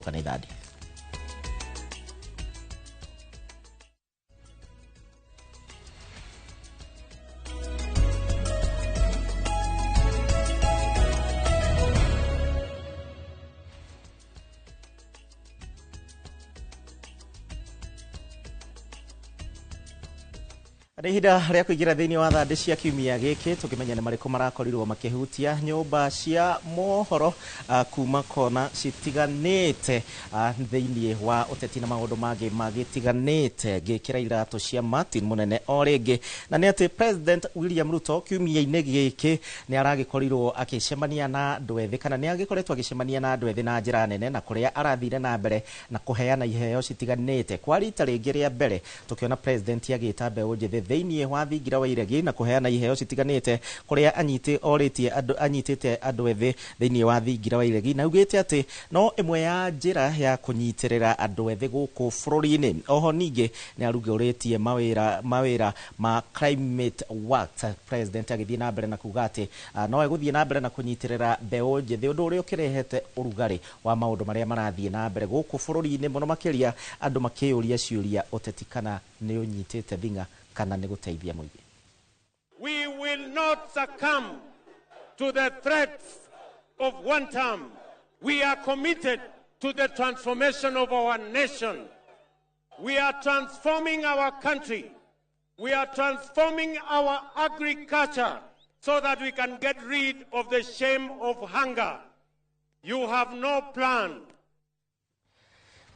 Kanidadi. Rihida ria kuigira thiini wa thande cia kiumia giki tukimenya ni mariko marakorirwo makihutia nyumba cia mohoro kuma kona citiganite thiini wa uteti na maundu magi magitiganite gikira irato cia Martin munene o ringi na ni ati President William Ruto kiumia-ini giki ni aragikorirwo akicemania na andu ethi kana ni agikoretwo agicemania na andu ethi na njira nene na kuria arathire na mbere na kuheana iheo citiganite kwa rita ringi ria mbere tukiona president agita mbeũ njithi thiini wa thingira wa iregi na kuheana iheo citiganite kuria anyitite andu ethi thiini wa thingira wa iregi na ugite ati no imwe ya njira ya kunyitirira andu ethi guku bururi-ini. Oho ningi ni aruguritie mawira ma climate works president agithie na mbere na kuga ati no eguthie na mbere na kunyitirira mbeũ njithi undu uria ukirehete urugari wa maundu maria marathie na mbere guku bururi-ini muno makiria andu makiuria ciuria uteti kana ni unyitite thinga kana ni guteithia muingi. We will not succumb to the threats of one term. We are committed to the transformation of our nation. We are transforming our country. We are transforming our agriculture so that we can get rid of the shame of hunger. You have no plan.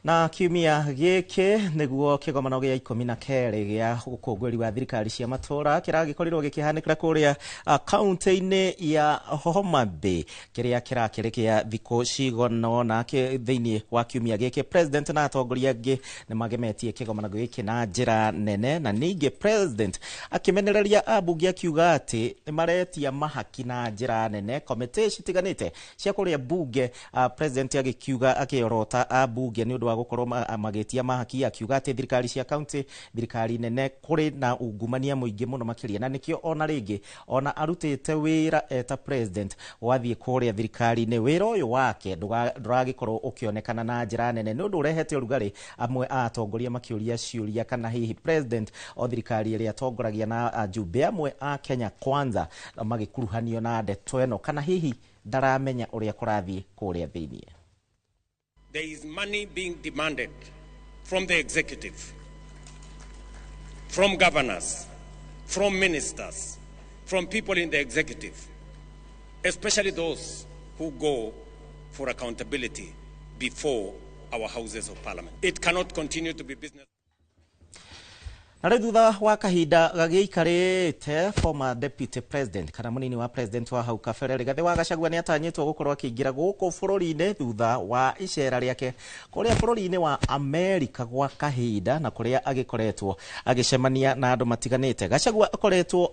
Na kiumia giki niguo kigomano gia 12 gia ukungwiri wa thirikari cia matura kiragikorirwo gikihanikira kuria county-ini ya Homa Bay kiria kirakirikia thiko cigono na thiini wa kiumia giki president na atongoria angi ni magemetie kigomano giki na njira nene na ningi president akimenereria abunge akiuga ati ni maretia mahaki na njira nene committee citiganite cia kuria bunge president agikiuga akiorota abunge ni undu gukorwo magetia mahaki akiuga ati thirikari cia county thirikari nene kuri na ungumania muingi muno makiria na nikio ona ringi ona arutite wira eta president wathie kuria thirikari ni wira uyu wake nduragikorwo ukionekana na njira nene ni undu urehete urugari amwe atongoria makiuria ciuria kana hihi president o thirikari iria atongoragia na ajumbe amwe a Kenya Kwanza magikuruhanio na ndeto eno kana hihi ndaramenya uria kurathie kuria thiini. There is money being demanded from the executive, from governors, from ministers, from people in the executive, especially those who go for accountability before our houses of parliament. It cannot continue to be business. Na thutha wa kahinda gagiikarite former deputy president kana munini wa president wa hau kabere Rigathi wa Gachagua ni atanyitwo gukorwo akiingira guku bururi-ini thutha wa icera riake kuria bururi-ini wa America gwa kahinda na kuria agikoretwo agicemania na andu matiganite. Gachagua akoretwo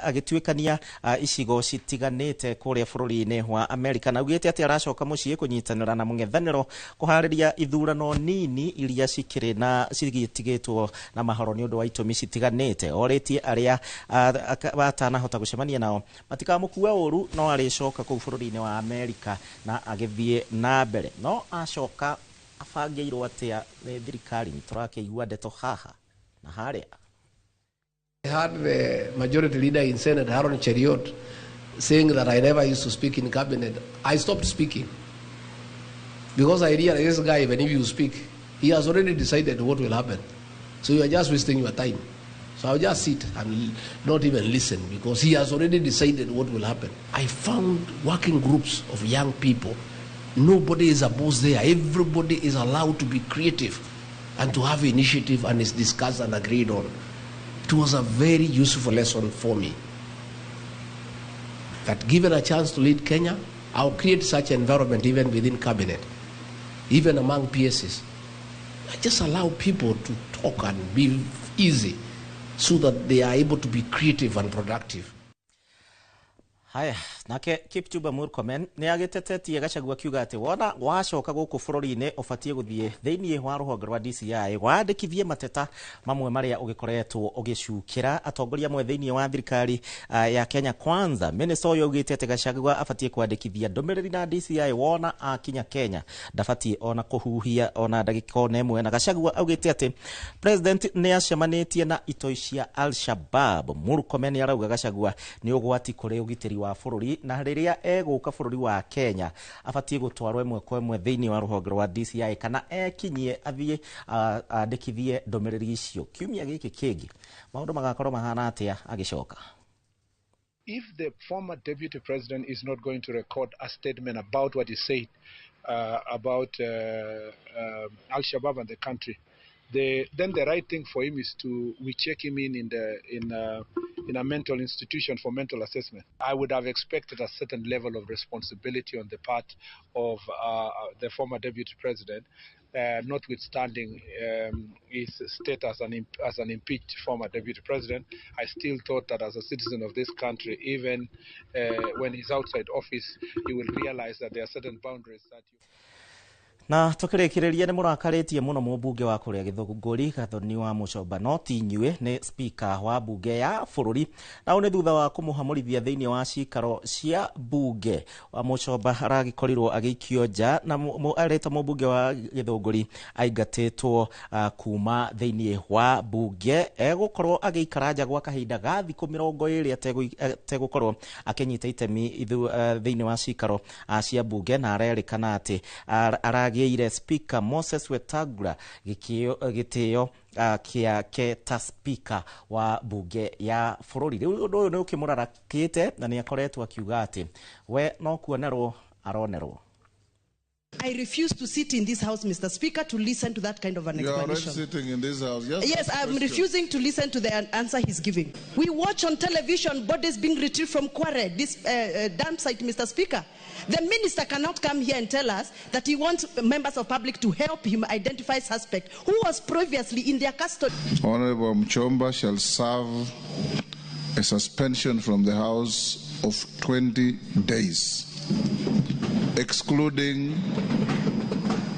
agituikania icigo citiganite kuria bururi-ini wa America na ugite ati aracoka mucii kunyitanira na mung'ethaniro kuhariria ithurano nini iria cikire na cigitigitwo na mahoro ni undu wa itumi citiganite. Oreti aria batanahota gucemania nao matikamukua uru no aricoka kuu bururi-ini wa America na agithie na mbere no acoka afangeirwo atia thirikari turakeigua ndeto haha na haria. I had the majority leader in Senate, Haron Cheriot, saying that I never used to speak in cabinet. I stopped speaking because I realized this guy, even if you speak, he has already decided what will happen. So you are just wasting your time. So I'll just sit and not even listen because he has already decided what will happen. I found working groups of young people. Nobody is a boss there. Everybody is allowed to be creative and to have initiative and is discussed and agreed on. It was a very useful lesson for me. That given a chance to lead Kenya, I'll create such an environment even within cabinet, even among PSs. I just allow people to talk and be easy so that they are able to be creative and productive. Haya, nake Kipchumba Murkomen ni agitetetie Gachagua kiuga ati wona wacoka guku bururi-ini ubatie guthie thiini wa ruhonge rwa DCI wandikithie mateta mamwe maria ugikoretwo ugicukira atongoria mwe thiini wa thirikari ya Kenya Kwanza. Minister uyu ugite ati Gachagua abatie kwandikithia ndumiriri na DCI wona akinya Kenya ndabatie ona kuhuhia ona ndagika ona imwe. Na Gachagua augite ati president ni acemanitie na itoi cia Al-Shabaab. Murkomen arauga Gachagua ni ugwati kuri ugitiri wa bururi na riria eguka bururi wa Kenya abatie gutwarwo imwe kwa imwe thiini wa ruhonge rwa DCI kana ekinyie athie andikithie ndumiriri icio kiumia giki kingi maundu magakorwo mahana atia agicoka. If the former deputy president is not going to record a statement about what he said about Al-Shabaab and the country, then the right thing for him is we check him in a mental institution for mental assessment. I would have expected a certain level of responsibility on the part of the former deputy president, notwithstanding his status as an impeached former deputy president. I still thought that as a citizen of this country, even when he's outside office, he will realize that there are certain boundaries that you... Na tukirikireria ni murakaritie muno mubunge wa kuria Githunguri Gathoni wa Mucoba no tinyue ni speaker wa bunge ya bururi na une thutha wa kumuhamurithia thiini wa cikaro cia bunge wa Mucoba aragikorirwo agikio nja na areta mubunge wa Githunguri aingatitwo kuma thiini wa bunge egukorwo agikara nja gwa kahinda ga thiku 20 ategukorwo akinyita itemi thiini wa cikaro cia bunge na arerikana ati aragiire speaker Moses Wetangula gitio kia ta speaker wa bunge ya bururi. Riu undu uyu ni ukimurarakite na ni akoretwo akiuga ati we no kuonerwo aronerwo. I refuse to sit in this house, Mr. Speaker, to listen to that kind of an explanation. You are already sitting in this house. Yes, I'm refusing to listen to the answer he's giving. We watch on television bodies being retrieved from Kware, this dam site, Mr. Speaker. The minister cannot come here and tell us that he wants members of public to help him identify suspect who was previously in their custody. Honorable Mchomba shall serve a suspension from the House of 20 days. Excluding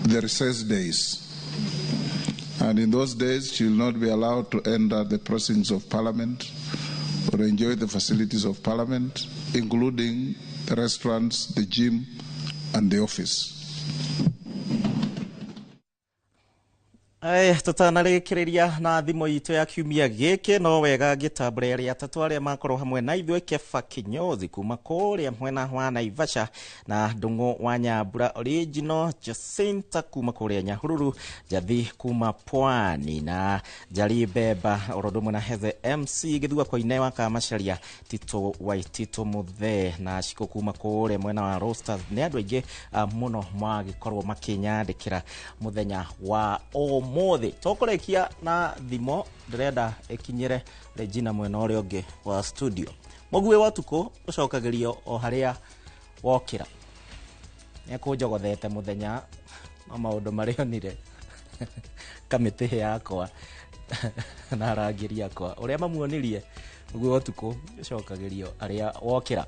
the recess days. And in those days, she will not be allowed to enter the precincts of Parliament or enjoy the facilities of Parliament, including the restaurants, the gym, and the office. Tutanarikireria na thimu itu ya kiumia giki no wega gitambure ria tatu aria makorwo hamwe na ithwe Kefa Kinyozi kuma kuria mwena wa Naivasha na Ndungu wa Nyambura original Jacinta kuma kuria Nyahururu Jathi kuma Pwani na Jalibeba orodomo na Heze MC githua kwa inewa ka macharia Tito Waitito Muthe na Shiko kuma kuria mwena wa Roasters ne andu aingi muno magikorwo makinyandikira muthenya wa mothe tokorekia na thimo ndirenda ikinyire Regina mwena uri ungi wa studio mugue watuko ucokagirio o haria wokira nikujogothete muthenya na maundu marionire kamite yakwa na rangiria yakwa uria mamuonirie mugue watuko ucokagirio aria wokira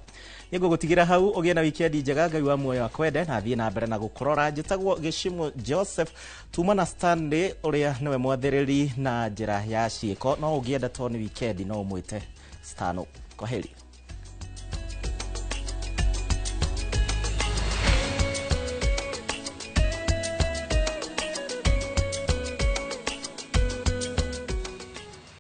yego gutigira hau ugie na weekend njega ngai wa muoyo akwende na thie na mbere na gukurora njitagwo Gishimo Joseph tuma na Stanley uria niwe mwathiriri na njira ya ciiko no ugienda to ni weekend no mwite stano kwa heri.